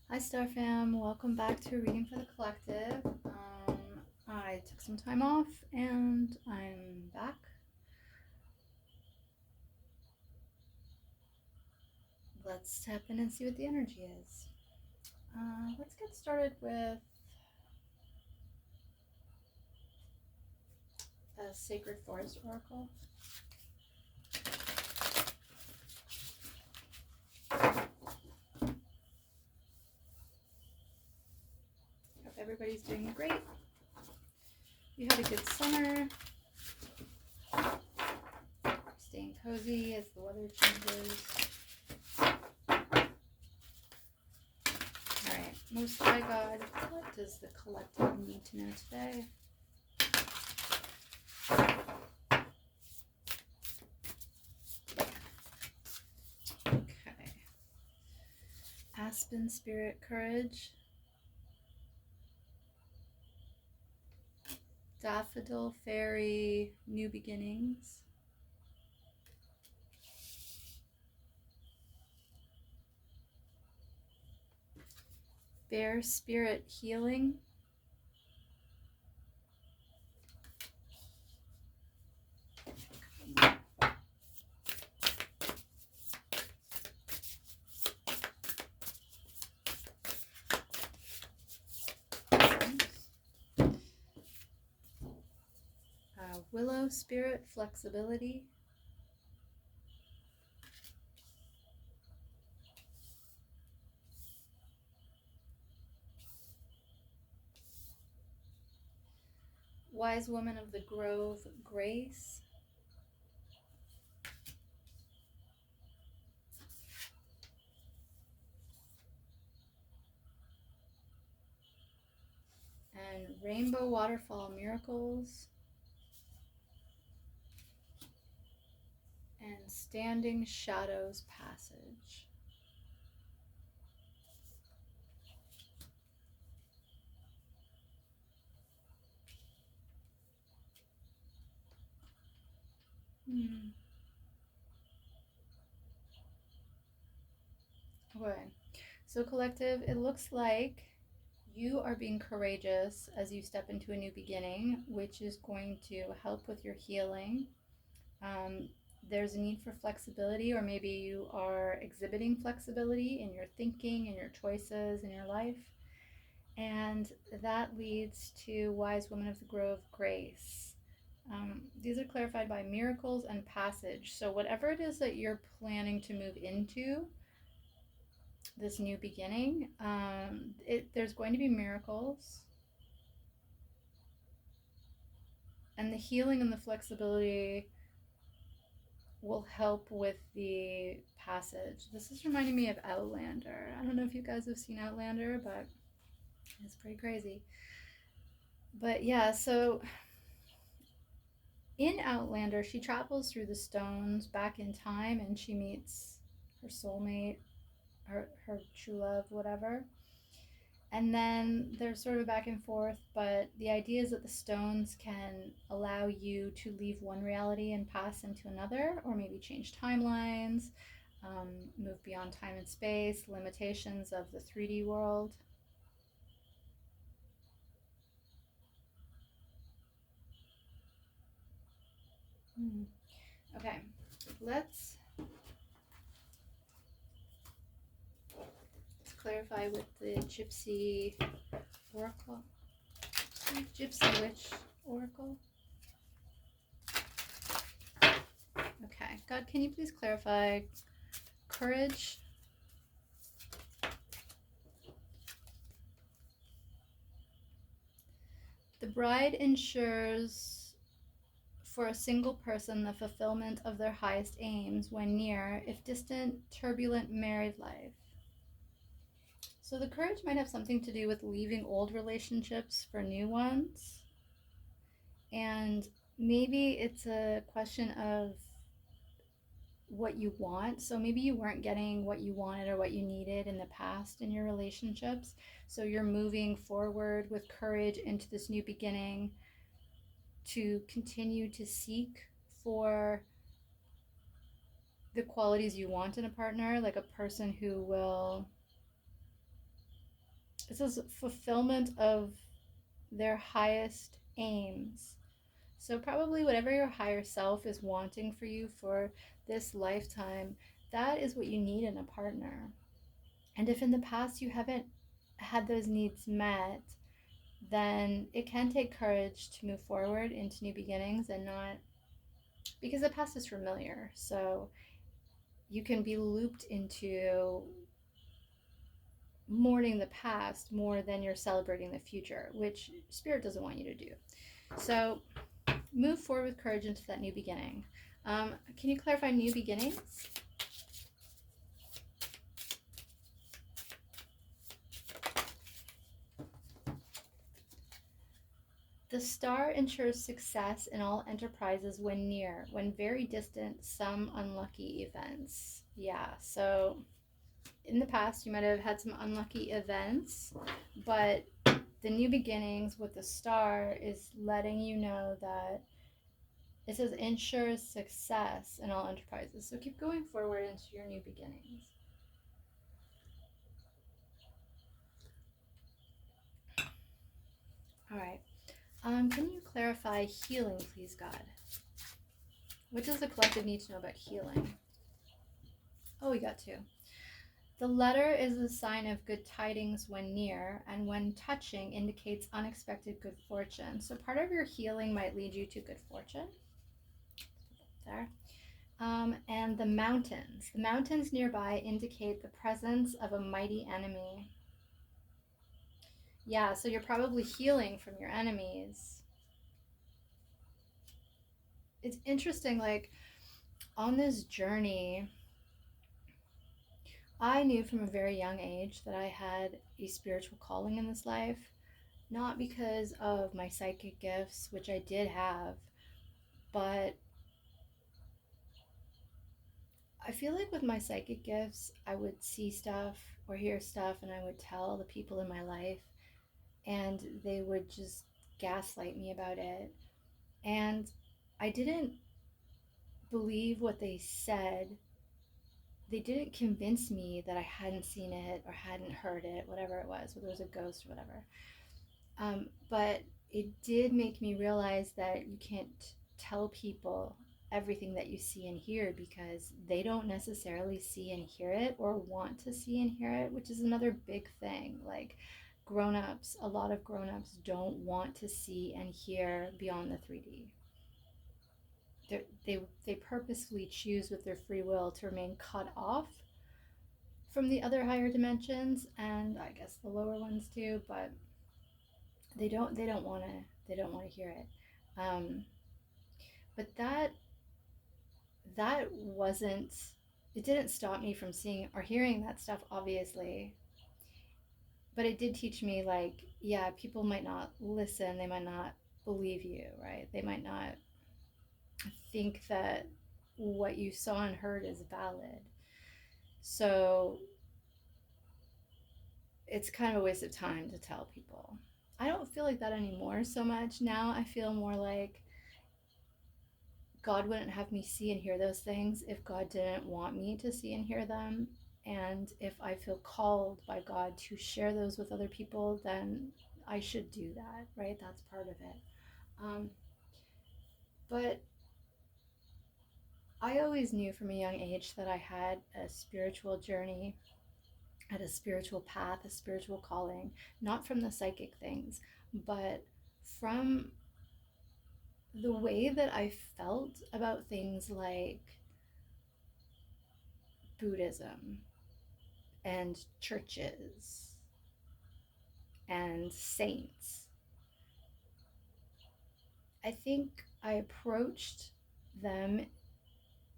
Hi Star Fam, welcome back to Reading for the Collective. I took some time off and I'm back. Let's step in and see what the energy is. Let's get started with a Sacred Forest Oracle. Hope everybody's doing great. You had a good summer. Staying cozy as the weather changes. Alright, Most High God, what does the collective need to know today? Okay. Aspen Spirit Courage. Daffodil Fairy New Beginnings. Bear Spirit Healing. Willow Spirit Flexibility. Wise Woman of the Grove Grace. And Rainbow Waterfall Miracles. And Standing Shadows Passage. Okay, so collective, it looks like you are being courageous as you step into a new beginning, which is going to help with your healing. Um, there's a need for flexibility, or maybe you are exhibiting flexibility in your thinking and your choices in your life. And that leads to Wise Woman of the Grove Grace. These are clarified by miracles and passage. So, whatever it is that you're planning to move into, this new beginning, there's going to be miracles. And the healing and the flexibility will help with the passage. This is reminding me of Outlander. I don't know if you guys have seen Outlander, but it's pretty crazy. But yeah, so in Outlander, she travels through the stones back in time and she meets her soulmate, her true love, whatever. And then there's sort of a back and forth, but the idea is that the stones can allow you to leave one reality and pass into another, or maybe change timelines, move beyond time and space, limitations of the 3D world. Okay, let's clarify with the Gypsy Oracle. Gypsy Witch Oracle. Okay, God, can you please clarify courage? The bride ensures for a single person the fulfillment of their highest aims when near, if distant, turbulent married life. So the courage might have something to do with leaving old relationships for new ones. And maybe it's a question of what you want. So maybe you weren't getting what you wanted or what you needed in the past in your relationships. So you're moving forward with courage into this new beginning to continue to seek for the qualities you want in a partner, like a person who will It says fulfillment of their highest aims. So, probably whatever your higher self is wanting for you for this lifetime, that is what you need in a partner. And if in the past you haven't had those needs met, then it can take courage to move forward into new beginnings and not, because the past is familiar. So, you can be looped into mourning the past more than you're celebrating the future, which Spirit doesn't want you to do. So, move forward with courage into that new beginning. Can you clarify new beginnings? The star ensures success in all enterprises when near, when very distant, some unlucky events. Yeah, so in the past, you might have had some unlucky events, but the new beginnings with the star is letting you know that it says ensures success in all enterprises. So keep going forward into your new beginnings. All right. Can you clarify healing, please, God? What does the collective need to know about healing? Oh, we got two. The letter is a sign of good tidings when near, and when touching indicates unexpected good fortune. So part of your healing might lead you to good fortune. There. And the mountains. The mountains nearby indicate the presence of a mighty enemy. Yeah, so you're probably healing from your enemies. It's interesting, like, on this journey, I knew from a very young age that I had a spiritual calling in this life, not because of my psychic gifts, which I did have, but I feel like with my psychic gifts, I would see stuff or hear stuff and I would tell the people in my life, and they would just gaslight me about it. And I didn't believe what they said. They didn't convince me that I hadn't seen it or hadn't heard it, whatever it was, whether it was a ghost or whatever. But it did make me realize that you can't tell people everything that you see and hear because they don't necessarily see and hear it or want to see and hear it, which is another big thing. Like grown-ups, a lot of grown-ups don't want to see and hear beyond the 3D. They purposefully choose with their free will to remain cut off from the other higher dimensions and I guess the lower ones too, but they don't want to hear it. Um, but that wasn't, it didn't stop me from seeing or hearing that stuff, obviously, but it did teach me, like, yeah, people might not listen, they might not believe you, right? They might not think that what you saw and heard is valid. So it's kind of a waste of time to tell people. I don't feel like that anymore so much. Now I feel more like God wouldn't have me see and hear those things if God didn't want me to see and hear them. And if I feel called by God to share those with other people, then I should do that, right? That's part of it. Um, but I always knew from a young age that I had a spiritual journey, had a spiritual path, a spiritual calling, not from the psychic things, but from the way that I felt about things like Buddhism and churches and saints. I think I approached them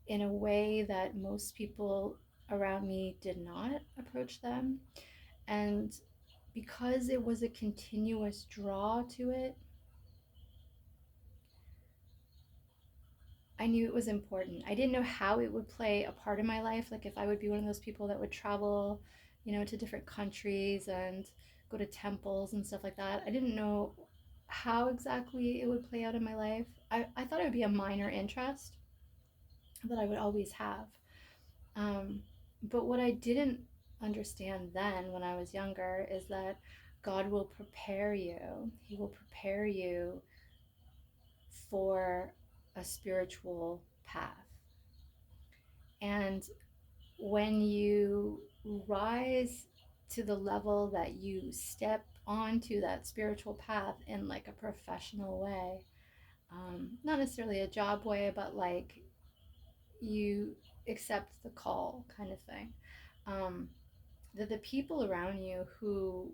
in a way that most people around me did not approach them. And because it was a continuous draw to it, I knew it was important. I didn't know how it would play a part in my life. Like if I would be one of those people that would travel, to different countries and go to temples and stuff like that. I didn't know how exactly it would play out in my life. I thought it would be a minor interest that I would always have. But what I didn't understand then when I was younger is that God will prepare you. He will prepare you for a spiritual path. And when you rise to the level that you step onto that spiritual path in like a professional way, not necessarily a job way, but like you accept the call kind of thing, um, that the people around you who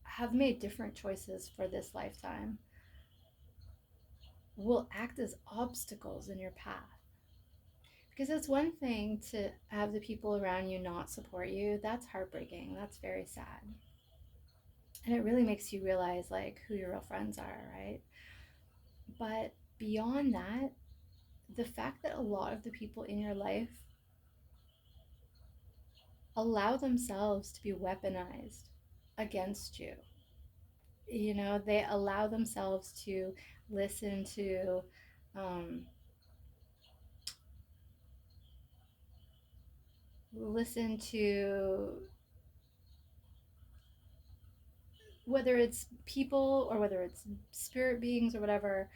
have made different choices for this lifetime will act as obstacles in your path. Because it's one thing to have the people around you not support you. That's heartbreaking. That's very sad. And it really makes you realize like who your real friends are, right? But beyond that, the fact that a lot of the people in your life allow themselves to be weaponized against you. You know, they allow themselves to listen to um, listen to whether it's people or whether it's spirit beings or whatever,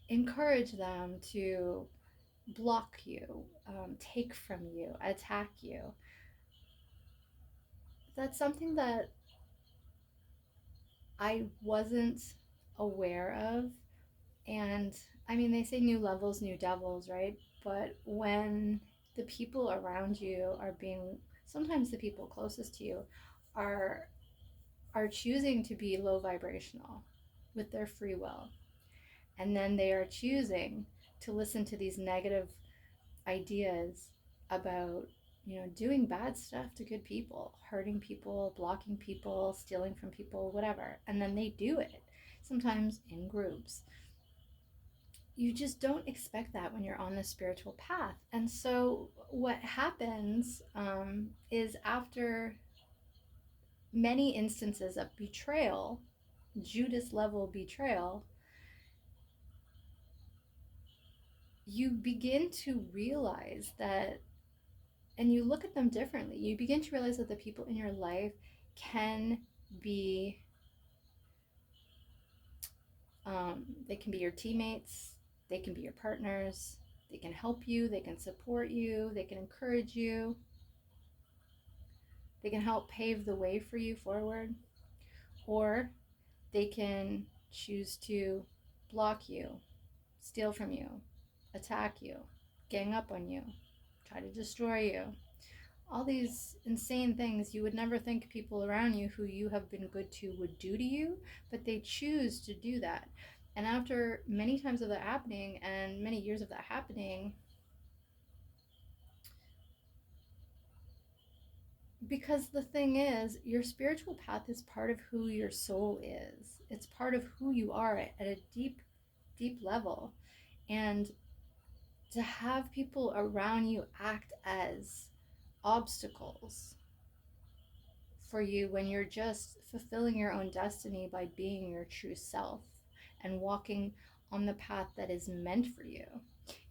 encourage them to block you, take from you, attack you. That's something that I wasn't aware of. And I mean, they say new levels, new devils, right? But when the people around you are being, sometimes the people closest to you are choosing to be low vibrational with their free will, and then they are choosing to listen to these negative ideas about, you know, doing bad stuff to good people, hurting people, blocking people, stealing from people, whatever, and then they do it sometimes in groups. You just don't expect that when you're on the spiritual path. And so what happens is after many instances of betrayal, Judas level betrayal, you begin to realize that, and you look at them differently. You begin to realize that the people in your life can be, they can be your teammates, they can be your partners, they can help you, they can support you, they can encourage you, they can help pave the way for you forward, or they can choose to block you, steal from you, attack you, gang up on you, try to destroy you. All these insane things you would never think people around you who you have been good to would do to you, but they choose to do that. And after many times of that happening and many years of that happening, because the thing is, your spiritual path is part of who your soul is. It's part of who you are at a deep, deep level. And to have people around you act as obstacles for you when you're just fulfilling your own destiny by being your true self and walking on the path that is meant for you,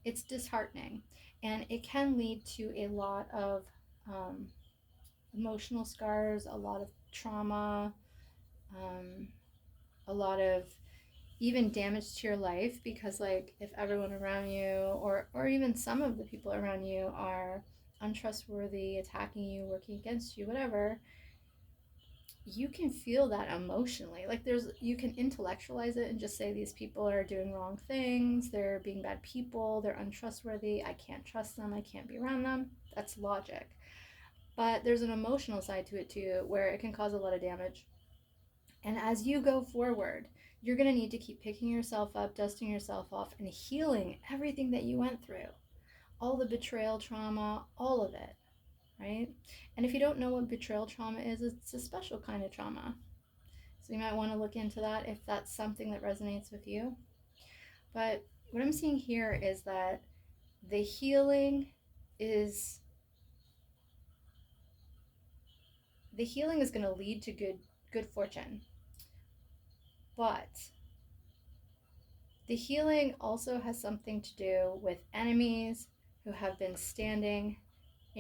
it's disheartening. And it can lead to a lot of um, emotional scars, a lot of trauma, um, a lot of even damage to your life, because like if everyone around you or even some of the people around you are untrustworthy, attacking you, working against you, whatever, you can feel that emotionally. Like you can intellectualize it and just say these people are doing wrong things, they're being bad people, they're untrustworthy, I can't trust them, I can't be around them. That's logic. But there's an emotional side to it too, where it can cause a lot of damage. And as you go forward, you're going to need to keep picking yourself up, dusting yourself off, and healing everything that you went through. All the betrayal trauma, all of it, right? And if you don't know what betrayal trauma is, it's a special kind of trauma. So you might want to look into that if that's something that resonates with you. But what I'm seeing here is that the healing is going to lead to good fortune. But the healing also has something to do with enemies who have been standing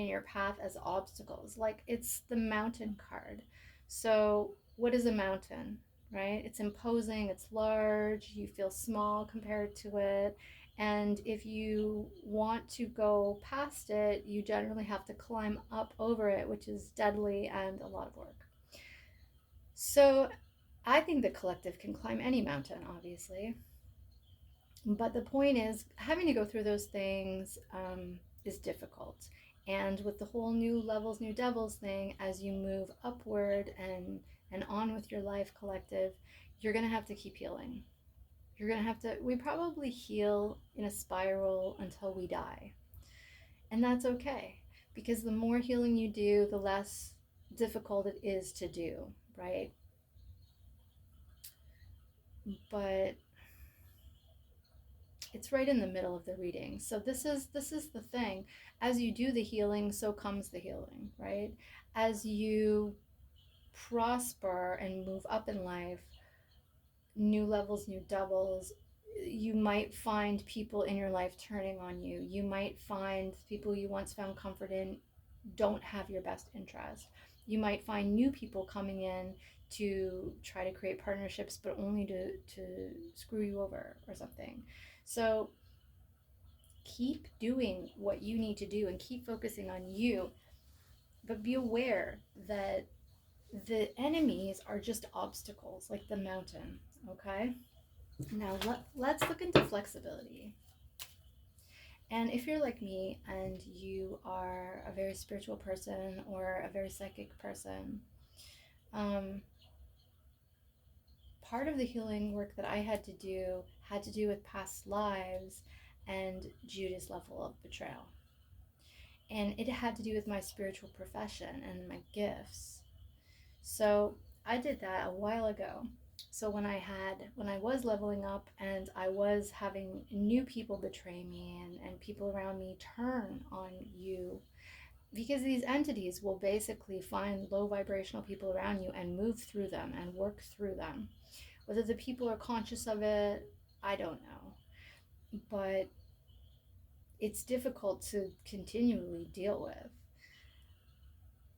in your path as obstacles. Like it's the mountain card. So, what is a mountain, right? It's imposing, it's large, you feel small compared to it. And if you want to go past it, you generally have to climb up over it, which is deadly and a lot of work. So, I think the collective can climb any mountain, obviously. But the point is, having to go through those things is difficult. And with the whole new levels, new devils thing, as you move upward and on with your life collective, you're gonna have to keep healing. You're gonna have to. We probably heal in a spiral until we die, and that's okay because the more healing you do, the less difficult it is to do, right? But it's right in the middle of the reading. So this is the thing. As you do the healing, so comes the healing, right? As you prosper and move up in life, new levels, new doubles, you might find people in your life turning on you. You might find people you once found comfort in don't have your best interest. You might find new people coming in to try to create partnerships, but only to screw you over or something. So keep doing what you need to do and keep focusing on you, but be aware that the enemies are just obstacles like the mountain. Okay, now let's look into flexibility. And if you're like me and you are a very spiritual person or a very psychic person, um, part of the healing work that I had to do with past lives and Judas' level of betrayal. And it had to do with my spiritual profession and my gifts. So I did that a while ago. So when I was leveling up and I was having new people betray me and people around me turn on you, because these entities will basically find low vibrational people around you and move through them and work through them. Whether the people are conscious of it, I don't know. But it's difficult to continually deal with.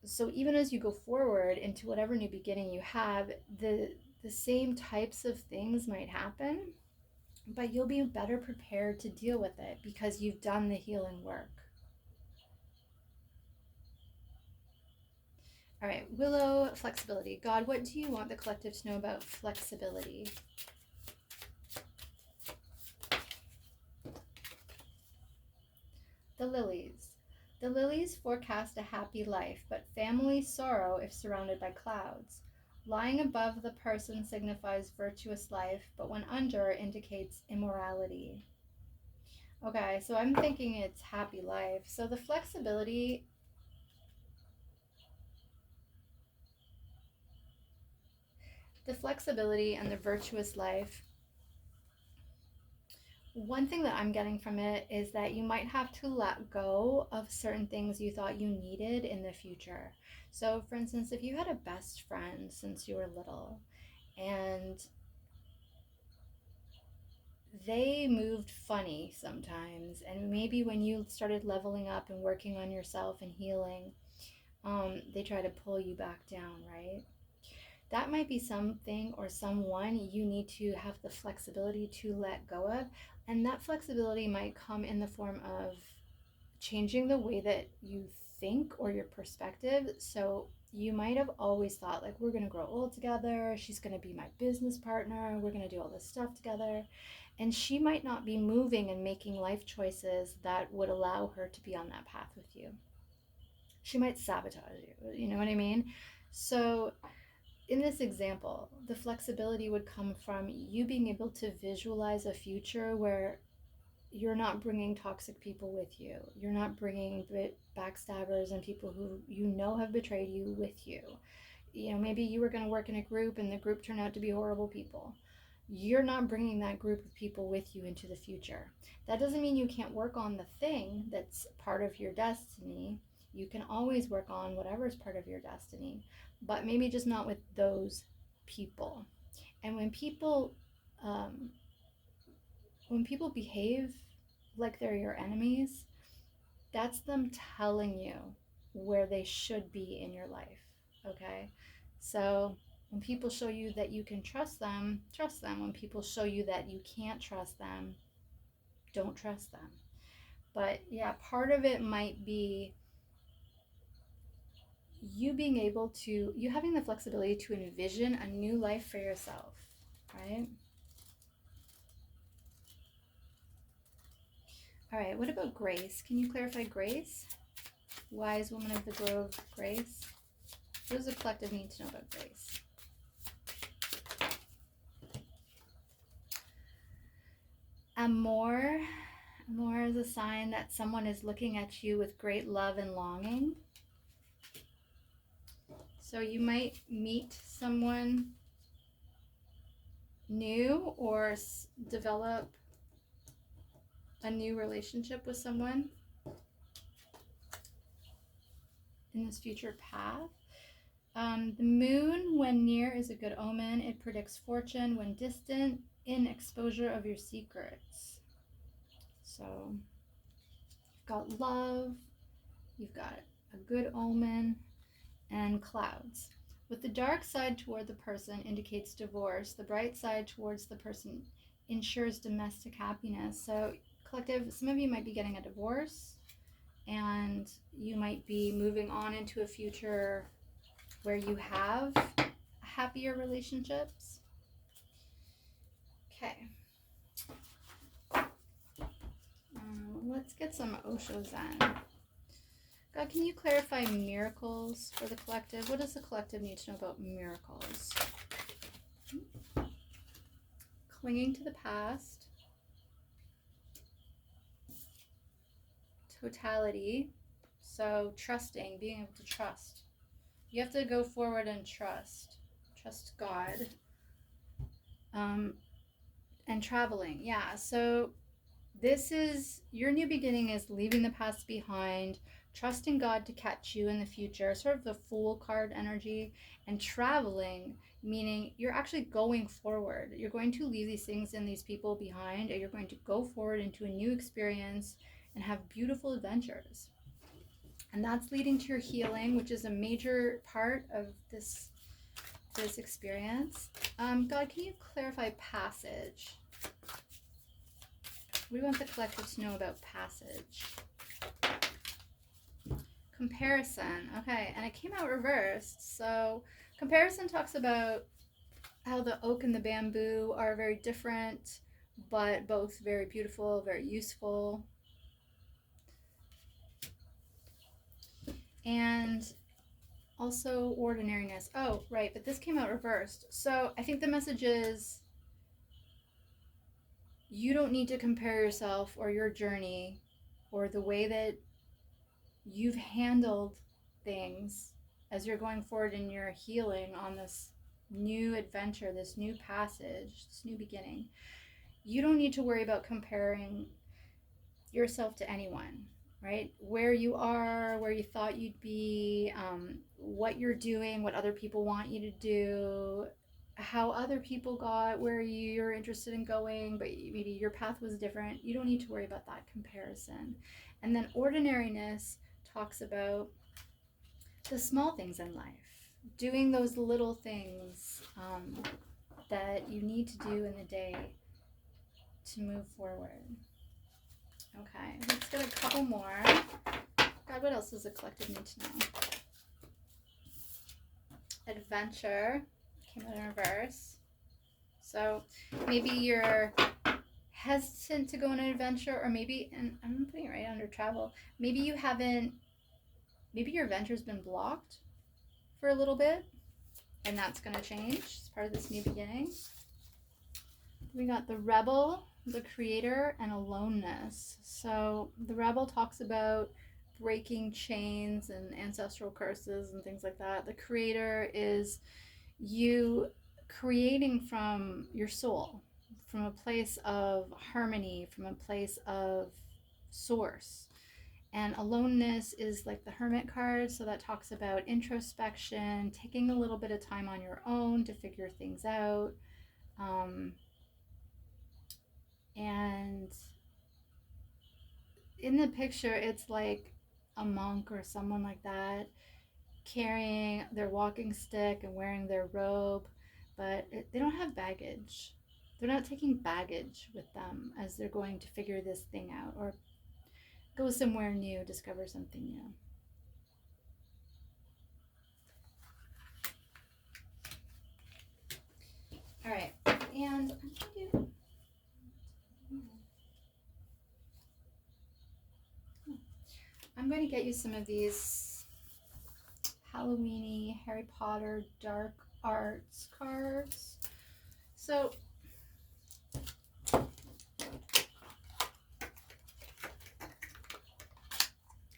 So even as you go forward into whatever new beginning you have, the same types of things might happen, but you'll be better prepared to deal with it because you've done the healing work. All right, Willow, flexibility. God, what do you want the collective to know about flexibility? The lilies. The lilies forecast a happy life, but family sorrow if surrounded by clouds. Lying above the person signifies virtuous life, but when under indicates immorality. Okay, so I'm thinking it's happy life. So the flexibility and the virtuous life, one thing that I'm getting from it is that you might have to let go of certain things you thought you needed in the future. So, for instance, if you had a best friend since you were little and they moved funny sometimes, and maybe when you started leveling up and working on yourself and healing, they try to pull you back down, right? That might be something or someone you need to have the flexibility to let go of. And that flexibility might come in the form of changing the way that you think or your perspective. So you might have always thought, like, we're going to grow old together. She's going to be my business partner. We're going to do all this stuff together. And she might not be moving and making life choices that would allow her to be on that path with you. She might sabotage you. You know what I mean? So in this example, the flexibility would come from you being able to visualize a future where you're not bringing toxic people with you. You're not bringing backstabbers and people who you know have betrayed you with you. You know, maybe you were going to work in a group and the group turned out to be horrible people. You're not bringing that group of people with you into the future. That doesn't mean you can't work on the thing that's part of your destiny. You can always work on whatever is part of your destiny, but maybe just not with those people. And when people behave like they're your enemies, that's them telling you where they should be in your life. Okay? So when people show you that you can trust them, trust them. When people show you that you can't trust them, don't trust them. But yeah, part of it might be you being able to, you having the flexibility to envision a new life for yourself, right? All right, what about grace? Can you clarify grace? Wise woman of the grove, grace. What does the collective need to know about grace? Amor. Amor is a sign that someone is looking at you with great love and longing. So you might meet someone new or develop a new relationship with someone in this future path. The moon, when near, is a good omen. It predicts fortune. When distant, in exposure of your secrets. So you've got love, you've got a good omen, and clouds. With the dark side toward the person indicates divorce, the bright side towards the person ensures domestic happiness. So collective, some of you might be getting a divorce, and you might be moving on into a future where you have happier relationships. Okay. Let's get some Osho Zen. God, can you clarify miracles for the collective? What does the collective need to know about miracles? Clinging to the past. Totality. So trusting, being able to trust. You have to go forward and trust. Trust God. And traveling. Yeah, so this is your new beginning, is leaving the past behind, trusting God to catch you in the future, sort of the Fool card energy, and traveling, meaning you're actually going forward. You're going to leave these things and these people behind, and you're going to go forward into a new experience and have beautiful adventures. And that's leading to your healing, which is a major part of this experience. God, can you clarify passage? We want the collective to know about passage. Comparison. Okay, and it came out reversed. So comparison talks about how the oak and the bamboo are very different, but both very beautiful, very useful. And also ordinariness. Oh, right, but this came out reversed. So I think the message is you don't need to compare yourself or your journey or the way that you've handled things as you're going forward in your healing on this new adventure, this new passage, this new beginning. You don't need to worry about comparing yourself to anyone, right? Where you are, where you thought you'd be, what you're doing, what other people want you to do, how other people got where you're interested in going, but maybe your path was different. You don't need to worry about that comparison. And then ordinariness talks about the small things in life, doing those little things that you need to do in the day to move forward. Okay, let's get a couple more. God, what else does the collective need to know? Adventure came out in reverse. So maybe you're hesitant to go on an adventure, or maybe, and I'm putting it right under travel, maybe you haven't, maybe your adventure's been blocked for a little bit, and that's going to change. It's part of this new beginning. We got the rebel, the creator, and aloneness. So the rebel talks about breaking chains and ancestral curses and things like that. The creator is you creating from your soul, from a place of harmony, from a place of source. And aloneness is like the hermit card, so that talks about introspection, taking a little bit of time on your own to figure things out. And in the picture, it's like a monk or someone like that carrying their walking stick and wearing their robe, but they don't have baggage. They're not taking baggage with them as they're going to figure this thing out or go somewhere new, discover something new. All right, and I'm going to get you some of these Halloweeny Harry Potter dark arts cards. So I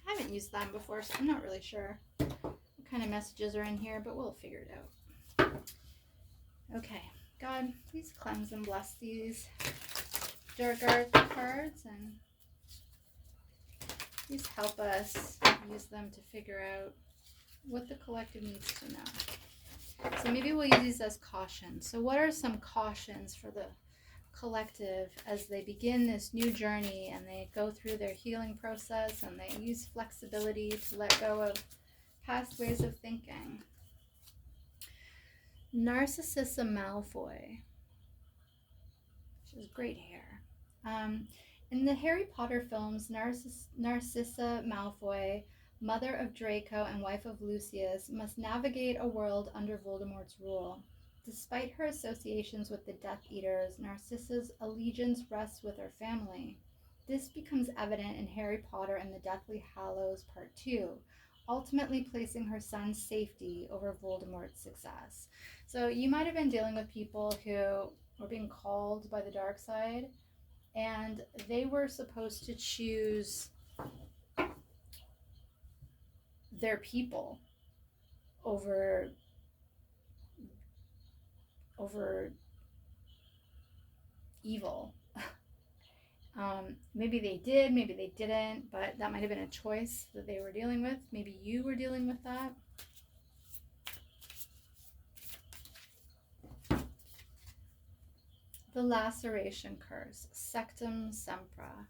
haven't used them before, so I'm not really sure what kind of messages are in here, but we'll figure it out. Okay, God, please cleanse and bless these dark art cards, and please help us use them to figure out what the collective needs to know. So maybe we'll use these as cautions. So what are some cautions for the collective as they begin this new journey and they go through their healing process and they use flexibility to let go of past ways of thinking? Narcissa Malfoy. She has great hair. In the Harry Potter films, Narcissa Malfoy, mother of Draco and wife of Lucius, must navigate a world under Voldemort's rule. Despite her associations with the Death Eaters, Narcissa's allegiance rests with her family. This becomes evident in Harry Potter and the Deathly Hallows Part 2, ultimately placing her son's safety over Voldemort's success. So you might have been dealing with people who were being called by the dark side, and they were supposed to choose their people over evil. Maybe they did, maybe they didn't, but that might have been a choice that they were dealing with. Maybe you were dealing with that. The Laceration Curse, Sectum Sempra.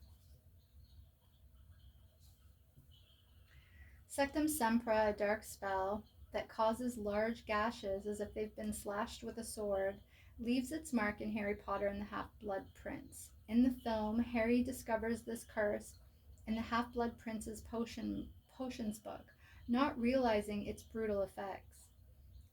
Sectum Sempra, a dark spell that causes large gashes as if they've been slashed with a sword, leaves its mark in Harry Potter and the Half-Blood Prince. In the film, Harry discovers this curse in the Half-Blood Prince's potions book, not realizing its brutal effects.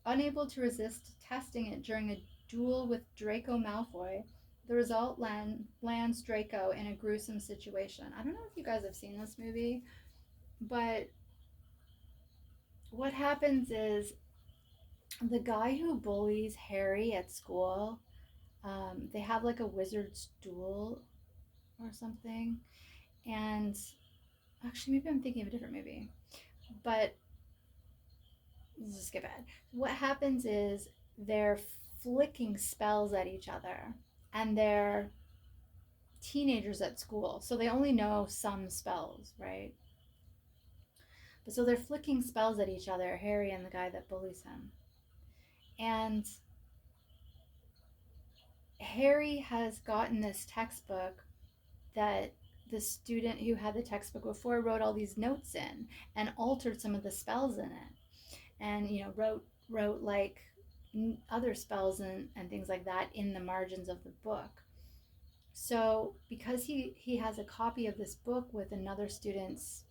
Unable to resist testing it during a duel with Draco Malfoy, the result lands Draco in a gruesome situation. I don't know if you guys have seen this movie, but what happens is the guy who bullies Harry at school, they have like a wizard's duel or something. And actually, maybe I'm thinking of a different movie. But let's just skip ahead. What happens is they're flicking spells at each other, and they're teenagers at school, so they only know some spells, right? But so they're flicking spells at each other, Harry and the guy that bullies him. And Harry has gotten this textbook that the student who had the textbook before wrote all these notes in and altered some of the spells in it, and wrote like other spells and things like that in the margins of the book. So because he has a copy of this book with another student's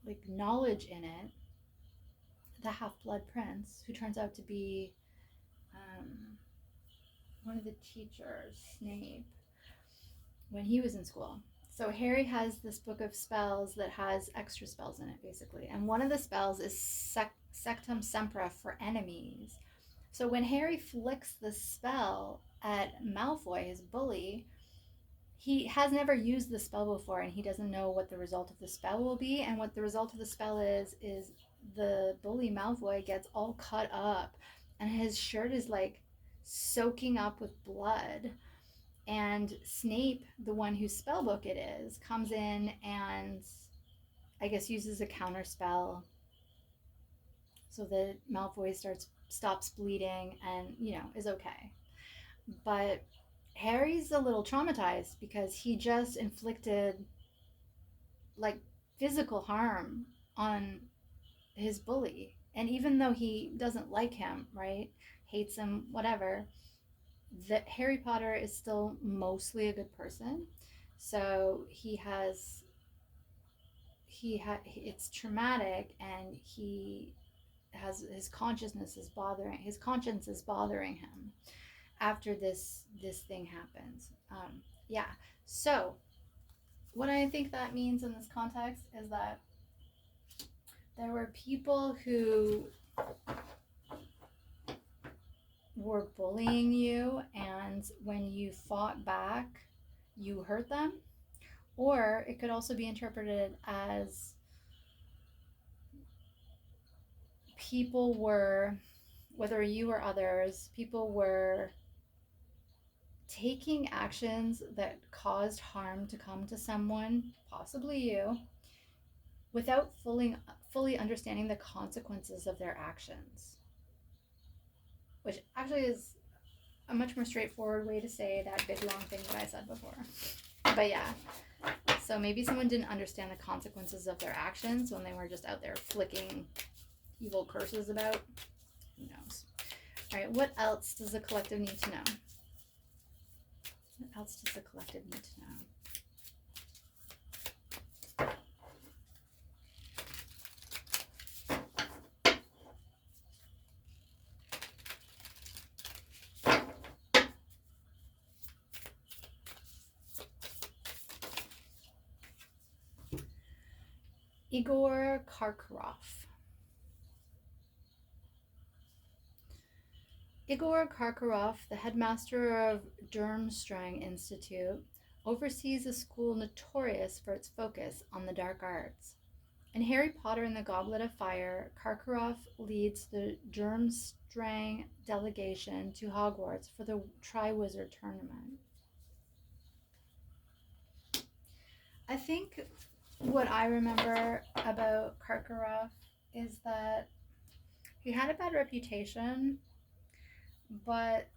like knowledge in it, the Half-Blood Prince, who turns out to be one of the teachers, Snape, when he was in school. So Harry has this book of spells that has extra spells in it, basically. And one of the spells is Sectum Sempra for enemies. So when Harry flicks the spell at Malfoy, his bully, he has never used the spell before, and he doesn't know what the result of the spell will be. And what the result of the spell is the bully Malfoy gets all cut up, and his shirt is like soaking up with blood. And Snape, the one whose spellbook it is, comes in and I guess uses a counter spell so that Malfoy stops bleeding and, is okay. But Harry's a little traumatized because he just inflicted like physical harm on his bully. And even though he doesn't like him, right? Hates him, whatever, that Harry Potter is still mostly a good person. So it's traumatic, and he has his conscience is bothering him after this thing happens. Yeah. So what I think that means in this context is that there were people who were bullying you, and when you fought back, you hurt them. Or it could also be interpreted as people were, whether you or others, people were taking actions that caused harm to come to someone, possibly you, without fully understanding the consequences of their actions. Which actually is a much more straightforward way to say that big long thing that I said before. But yeah, so maybe someone didn't understand the consequences of their actions when they were just out there flicking evil curses about. Who knows? All right, what else does the collective need to know? What else does the collective need to know? Igor Karkaroff. Igor Karkaroff, the headmaster of Durmstrang Institute, oversees a school notorious for its focus on the dark arts. In Harry Potter and the Goblet of Fire, Karkaroff leads the Durmstrang delegation to Hogwarts for the Triwizard Tournament. I think what I remember about Karkaroff is that he had a bad reputation, but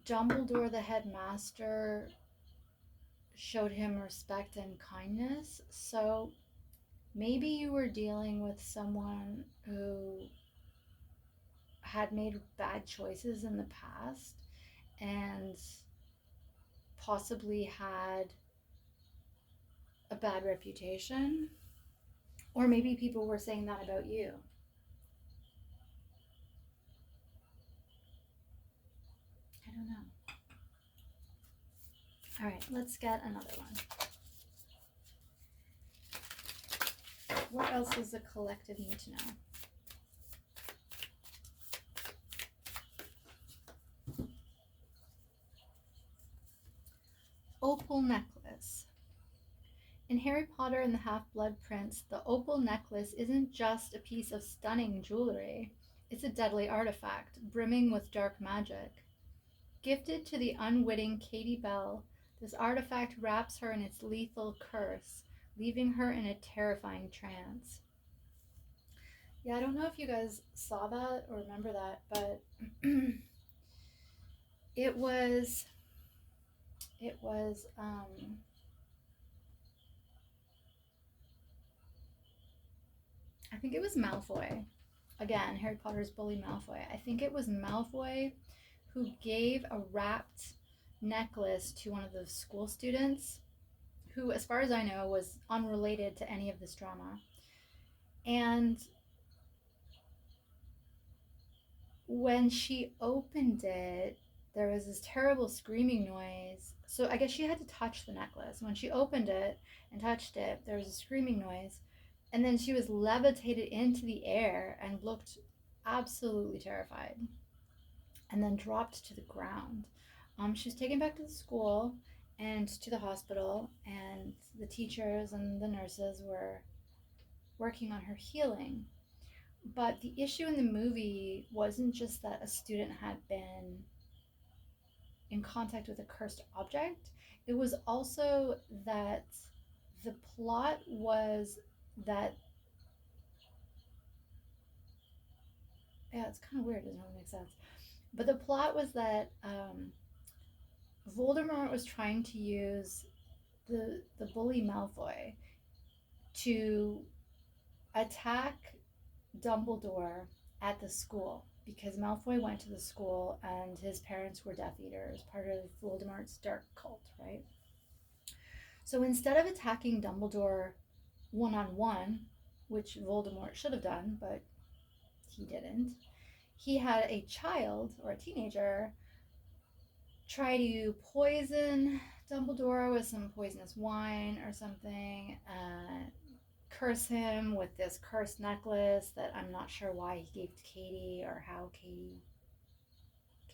Dumbledore, the headmaster, showed him respect and kindness. So maybe you were dealing with someone who had made bad choices in the past and possibly had a bad reputation. Or maybe people were saying that about you. I don't know. All right, let's get another one. What else does the collective need to know? Opal necklace. In Harry Potter and the Half-Blood Prince, the opal necklace isn't just a piece of stunning jewelry. It's a deadly artifact, brimming with dark magic. Gifted to the unwitting Katie Bell, this artifact wraps her in its lethal curse, leaving her in a terrifying trance. Yeah, I don't know if you guys saw that or remember that, but it was I think it was Malfoy. Again, Harry Potter's bully Malfoy. I think it was Malfoy who gave a wrapped necklace to one of the school students who, as far as I know, was unrelated to any of this drama. And when she opened it, there was this terrible screaming noise. So I guess she had to touch the necklace. When she opened it and touched it, there was a screaming noise. And then she was levitated into the air and looked absolutely terrified, and then dropped to the ground. She was taken back to the school and to the hospital, and the teachers and the nurses were working on her healing. But the issue in the movie wasn't just that a student had been in contact with a cursed object, it was also that the plot was that, yeah, it's kind of weird, it doesn't really make sense. But the plot was that Voldemort was trying to use the bully Malfoy to attack Dumbledore at the school because Malfoy went to the school and his parents were Death Eaters, part of Voldemort's dark cult, right? So instead of attacking Dumbledore one on one, which Voldemort should have done, but he didn't, he had a child or a teenager try to poison Dumbledore with some poisonous wine or something, curse him with this cursed necklace that I'm not sure why he gave to Katie or how Katie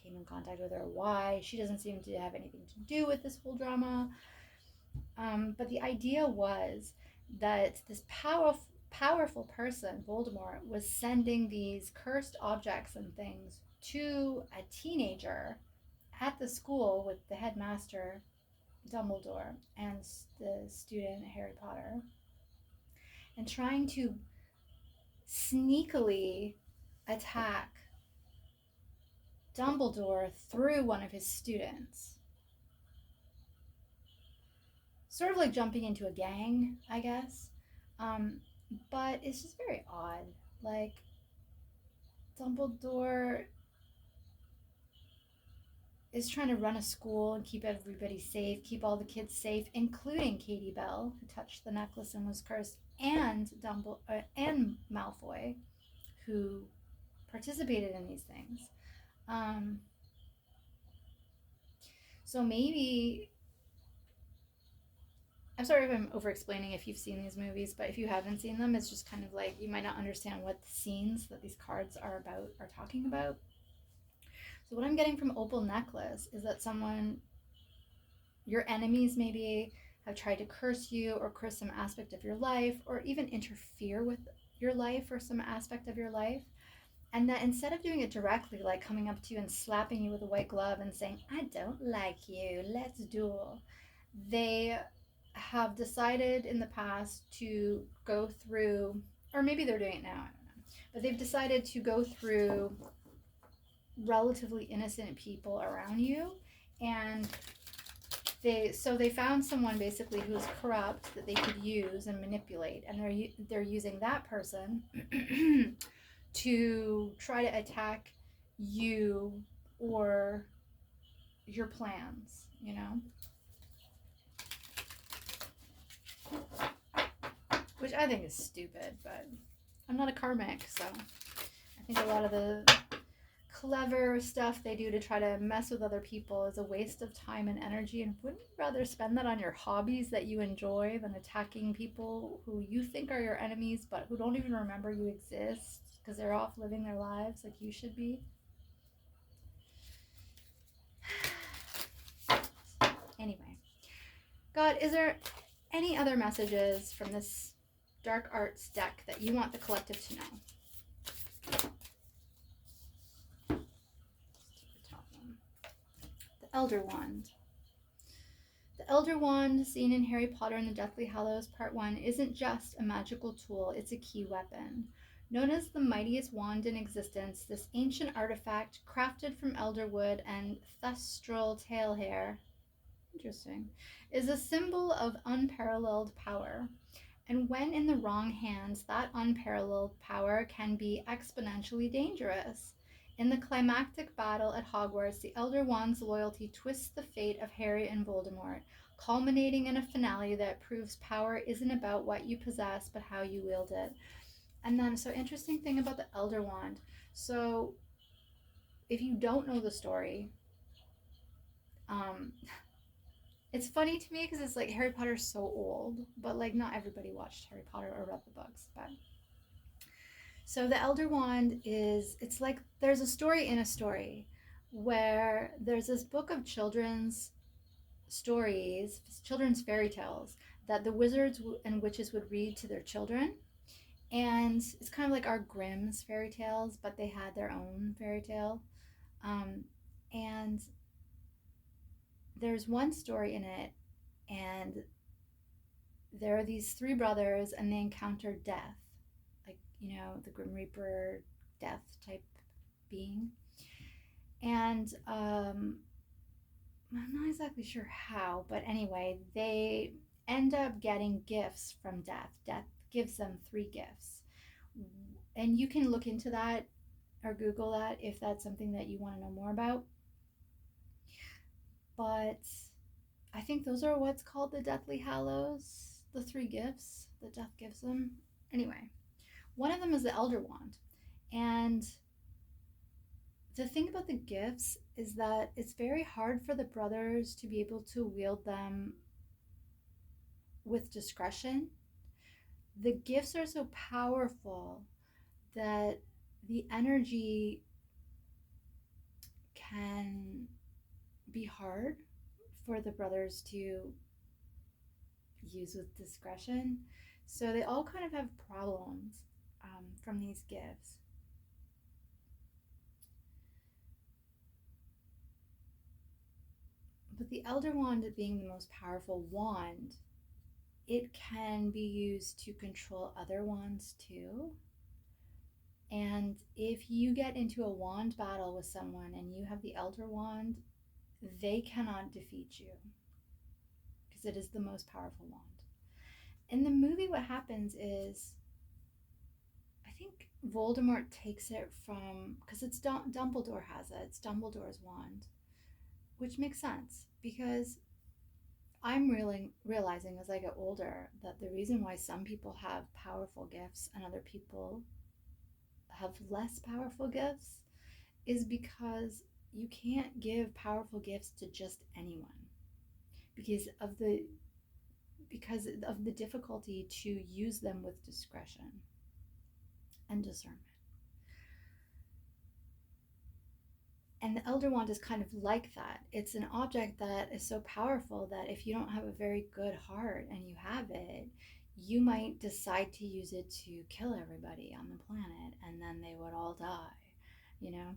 came in contact with her, or why. She doesn't seem to have anything to do with this whole drama. But the idea was that this powerful person, Voldemort, was sending these cursed objects and things to a teenager at the school with the headmaster, Dumbledore, and the student, Harry Potter, and trying to sneakily attack Dumbledore through one of his students. Sort of like jumping into a gang, I guess. But it's just very odd. Like, Dumbledore is trying to run a school and keep everybody safe, keep all the kids safe, including Katie Bell, who touched the necklace and was cursed, and and Malfoy, who participated in these things. So maybe, I'm sorry if I'm over explaining if you've seen these movies, but if you haven't seen them, it's just kind of like you might not understand what the scenes that these cards are talking about. So what I'm getting from Opal Necklace is that your enemies maybe have tried to curse you or curse some aspect of your life or even interfere with your life or some aspect of your life. And that instead of doing it directly, like coming up to you and slapping you with a white glove and saying, I don't like you, let's duel, they have decided in the past to go through, or maybe they're doing it now, I don't know, but they've decided to go through relatively innocent people around you, and they found someone basically who's corrupt that they could use and manipulate, and they're using that person to try to attack you or your plans, you know? Which I think is stupid, but I'm not a karmic, so I think a lot of the clever stuff they do to try to mess with other people is a waste of time and energy. And wouldn't you rather spend that on your hobbies that you enjoy than attacking people who you think are your enemies but who don't even remember you exist because they're off living their lives like you should be? Anyway, God, is there any other messages from this Dark Arts deck that you want the collective to know? The Elder Wand. The Elder Wand, seen in Harry Potter and the Deathly Hallows Part 1, isn't just a magical tool, it's a key weapon. Known as the mightiest wand in existence, this ancient artifact, crafted from elderwood and thestral tail hair, interesting, is a symbol of unparalleled power. And when in the wrong hands, that unparalleled power can be exponentially dangerous. In the climactic battle at Hogwarts, the Elder Wand's loyalty twists the fate of Harry and Voldemort, culminating in a finale that proves power isn't about what you possess, but how you wield it. And then, so interesting thing about the Elder Wand. So, if you don't know the story, it's funny to me because it's like Harry Potter's so old, but like not everybody watched Harry Potter or read the books. But so the Elder Wand it's like there's a story in a story where there's this book of children's stories, children's fairy tales that the wizards and witches would read to their children. And it's kind of like our Grimm's fairy tales, but they had their own fairy tale. And there's one story in it, and there are these three brothers, and they encounter death, like, you know, the Grim Reaper death type being. And I'm not exactly sure how, but anyway, they end up getting gifts from death. Death gives them three gifts. And you can look into that or Google that if that's something that you want to know more about. But I think those are what's called the Deathly Hallows, the three gifts that death gives them. Anyway, one of them is the Elder Wand. And the thing about the gifts is that it's very hard for the brothers to be able to wield them with discretion. The gifts are so powerful that the energy can be hard for the brothers to use with discretion. So they all kind of have problems from these gifts. But the Elder Wand, being the most powerful wand, it can be used to control other wands too. And if you get into a wand battle with someone and you have the Elder Wand, they cannot defeat you because it is the most powerful wand. In the movie, what happens is, I think Voldemort takes it from, because it's Dumbledore has it, it's Dumbledore's wand, which makes sense because I'm really realizing as I get older that the reason why some people have powerful gifts and other people have less powerful gifts is because you can't give powerful gifts to just anyone because of the difficulty to use them with discretion and discernment. And the Elder Wand is kind of like that. It's an object that is so powerful that if you don't have a very good heart and you have it, you might decide to use it to kill everybody on the planet and then they would all die, you know?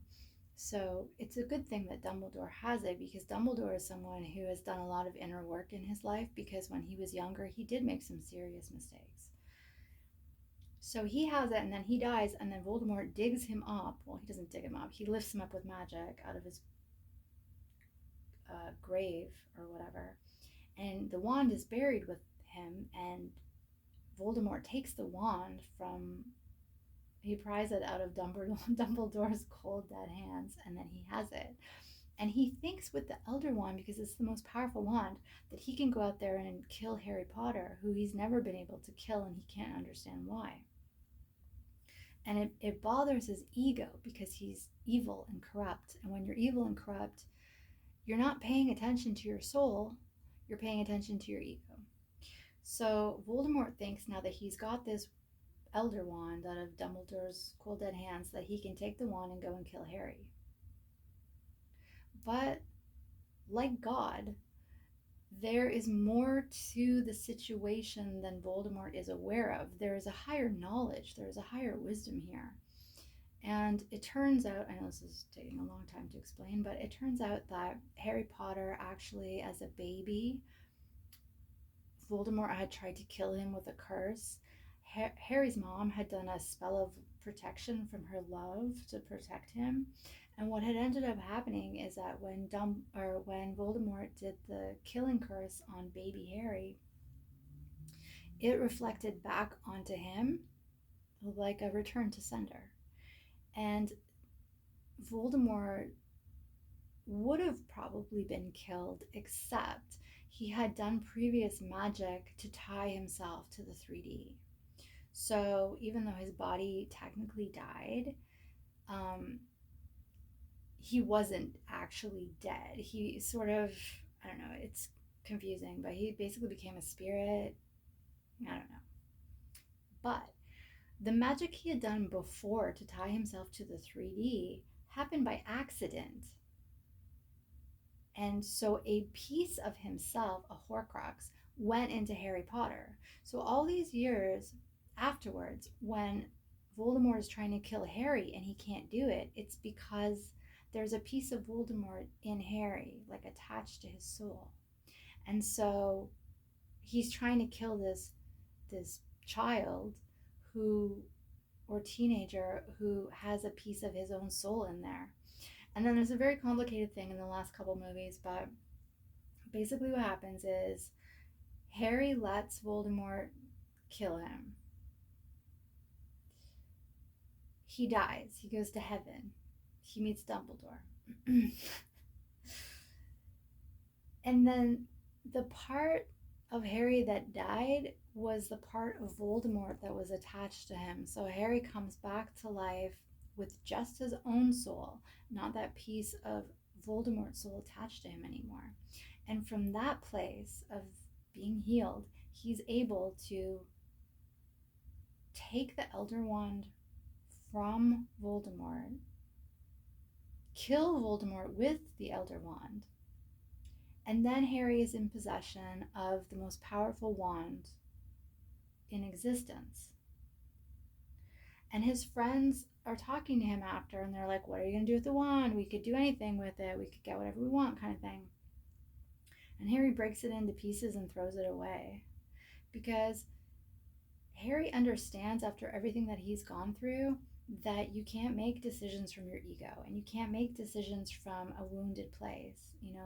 So it's a good thing that Dumbledore has it because Dumbledore is someone who has done a lot of inner work in his life because when he was younger, he did make some serious mistakes. So he has it and then he dies and then Voldemort digs him up. Well, he doesn't dig him up. He lifts him up with magic out of his grave or whatever. And the wand is buried with him and Voldemort takes the wand from, he pries it out of Dumbledore's cold dead hands and then he has it. And he thinks with the Elder Wand, because it's the most powerful wand, that he can go out there and kill Harry Potter, who he's never been able to kill and he can't understand why. And it bothers his ego because he's evil and corrupt. And when you're evil and corrupt, you're not paying attention to your soul, you're paying attention to your ego. So Voldemort thinks now that he's got this Elder Wand out of Dumbledore's cold dead hands that he can take the wand and go and kill Harry. But like God, there is more to the situation than Voldemort is aware of. There is a higher knowledge, there is a higher wisdom here. And it turns out, I know this is taking a long time to explain, but it turns out that Harry Potter actually, as a baby, Voldemort had tried to kill him with a curse. Harry's mom had done a spell of protection from her love to protect him. And what had ended up happening is that when Voldemort did the killing curse on baby Harry, it reflected back onto him like a return to sender. And Voldemort would have probably been killed, except he had done previous magic to tie himself to the 3D. So even though his body technically died, he wasn't actually dead. He sort of, I don't know, it's confusing, but he basically became a spirit. I don't know. But the magic he had done before to tie himself to the 3D happened by accident. And so a piece of himself, a Horcrux, went into Harry Potter. So all these years afterwards, when Voldemort is trying to kill Harry and he can't do it, it's because there's a piece of Voldemort in Harry, like attached to his soul. And so he's trying to kill this child who, or teenager, who has a piece of his own soul in there. And then there's a very complicated thing in the last couple movies, but basically what happens is Harry lets Voldemort kill him. He dies. He goes to heaven. He meets Dumbledore. And then the part of Harry that died was the part of Voldemort that was attached to him. So Harry comes back to life with just his own soul, not that piece of Voldemort's soul attached to him anymore. And from that place of being healed, he's able to take the Elder Wand from Voldemort, kill Voldemort with the Elder Wand, and then Harry is in possession of the most powerful wand in existence. And his friends are talking to him after, and they're like, what are you going to do with the wand? We could do anything with it. We could get whatever we want, kind of thing. And Harry breaks it into pieces and throws it away. Because Harry understands, after everything that he's gone through, that you can't make decisions from your ego, and you can't make decisions from a wounded place,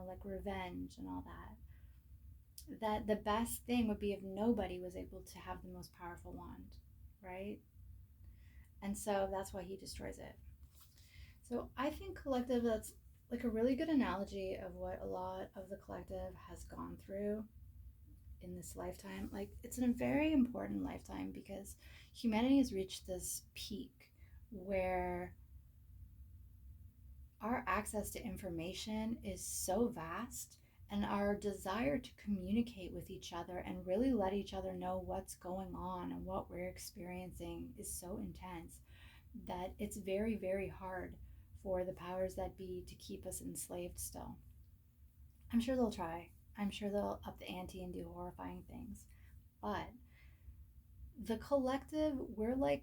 like revenge and all that. That the best thing would be if nobody was able to have the most powerful wand, right? And so that's why he destroys it. So I think collective, that's like a really good analogy of what a lot of the collective has gone through in this lifetime. Like, it's a very important lifetime because humanity has reached this peak where our access to information is so vast, and our desire to communicate with each other and really let each other know what's going on and what we're experiencing is so intense that it's very, very hard for the powers that be to keep us enslaved still. I'm sure they'll try. I'm sure they'll up the ante and do horrifying things. But the collective, we're like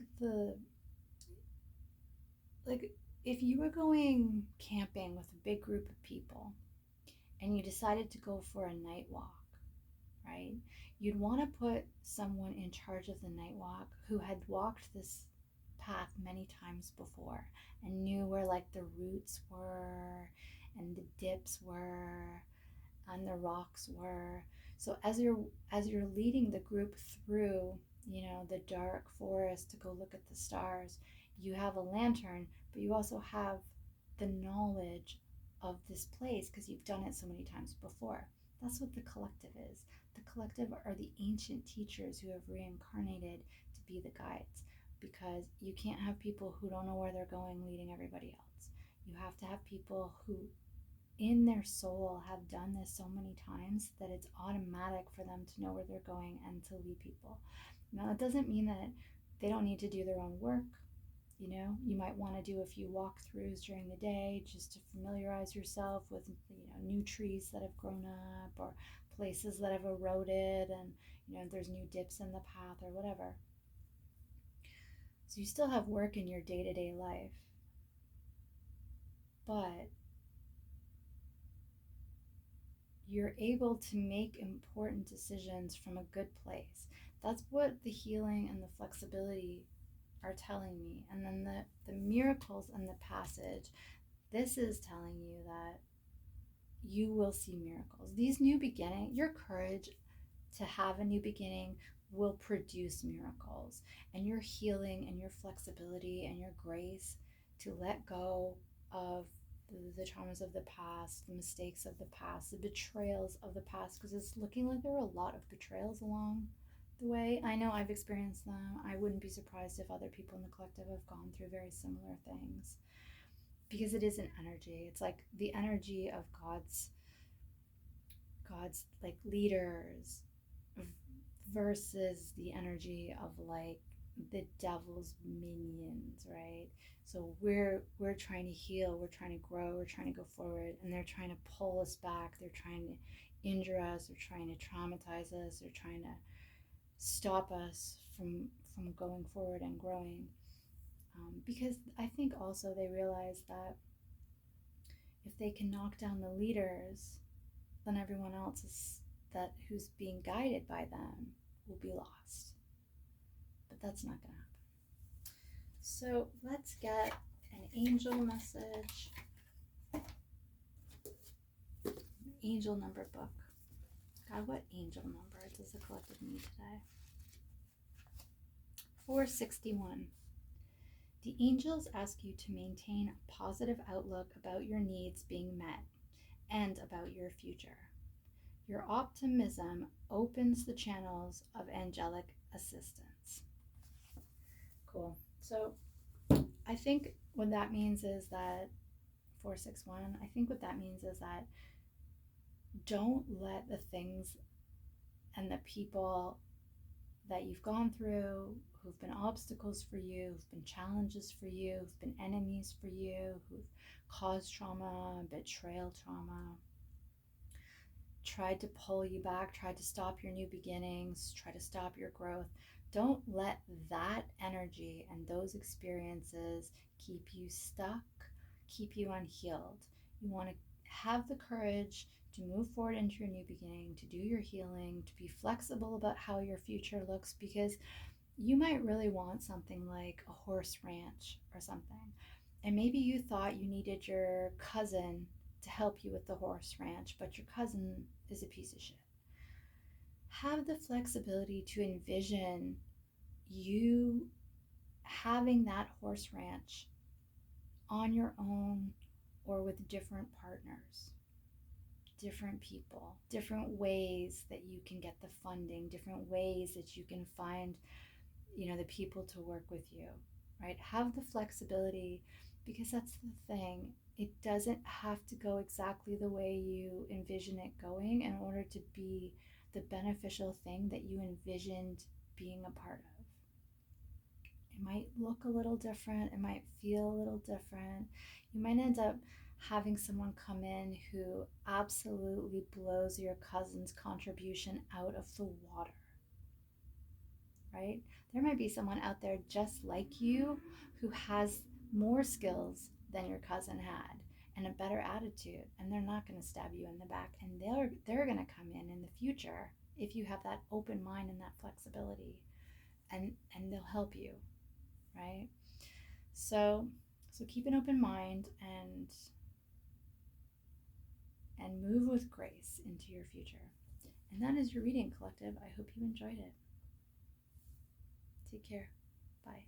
if you were going camping with a big group of people and you decided to go for a night walk, right? You'd want to put someone in charge of the night walk who had walked this path many times before and knew where like the roots were and the dips were and the rocks were. So as you're leading the group through, the dark forest to go look at the stars, you have a lantern, but you also have the knowledge of this place because you've done it so many times before. That's what the collective is. The collective are the ancient teachers who have reincarnated to be the guides, because you can't have people who don't know where they're going leading everybody else. You have to have people who in their soul have done this so many times that it's automatic for them to know where they're going and to lead people. Now, that doesn't mean that they don't need to do their own work. You might want to do a few walkthroughs during the day just to familiarize yourself with new trees that have grown up or places that have eroded, and there's new dips in the path or whatever. So you still have work in your day-to-day life, but you're able to make important decisions from a good place. That's what the healing and the flexibility are telling me. And then the miracles and the passage, this is telling you that you will see miracles. These new beginnings, your courage to have a new beginning will produce miracles. And your healing and your flexibility and your grace to let go of the traumas of the past, the mistakes of the past, the betrayals of the past, because it's looking like there are a lot of betrayals along the way. I know I've experienced them. I wouldn't be surprised if other people in the collective have gone through very similar things, because it is an energy. It's like the energy of God's like leaders versus the energy of like the devil's minions, right? So we're trying to heal, we're trying to grow, we're trying to go forward, and they're trying to pull us back. They're trying to injure us, they're trying to traumatize us, they're trying to stop us from going forward and growing. Because I think also they realize that if they can knock down the leaders, then everyone else who's being guided by them will be lost. But that's not going to happen. So let's get an angel message. Angel number book. God, what angel number does the collective need today? 461. The angels ask you to maintain a positive outlook about your needs being met and about your future. Your optimism opens the channels of angelic assistance. Cool. So I think what that means is that 461, I think what that means is that don't let the things and the people that you've gone through, who've been obstacles for you, who've been challenges for you, who've been enemies for you, who've caused trauma, betrayal trauma, tried to pull you back, tried to stop your new beginnings, try to stop your growth. Don't let that energy and those experiences keep you stuck, keep you unhealed. You want to have the courage to move forward into your new beginning, to do your healing, to be flexible about how your future looks, because you might really want something like a horse ranch or something. And maybe you thought you needed your cousin to help you with the horse ranch, but your cousin is a piece of shit. Have the flexibility to envision you having that horse ranch on your own or with different partners, different people, different ways that you can get the funding, different ways that you can find, the people to work with you, right? Have the flexibility, because that's the thing. It doesn't have to go exactly the way you envision it going in order to be the beneficial thing that you envisioned being a part of. It might look a little different. It might feel a little different. You might end up having someone come in who absolutely blows your cousin's contribution out of the water, right? There might be someone out there just like you who has more skills than your cousin had and a better attitude, and they're not going to stab you in the back, and they're going to come in the future if you have that open mind and that flexibility, and they'll help you, right? So keep an open mind and move with grace into your future. And that is your reading, collective. I hope you enjoyed it. Take care. Bye.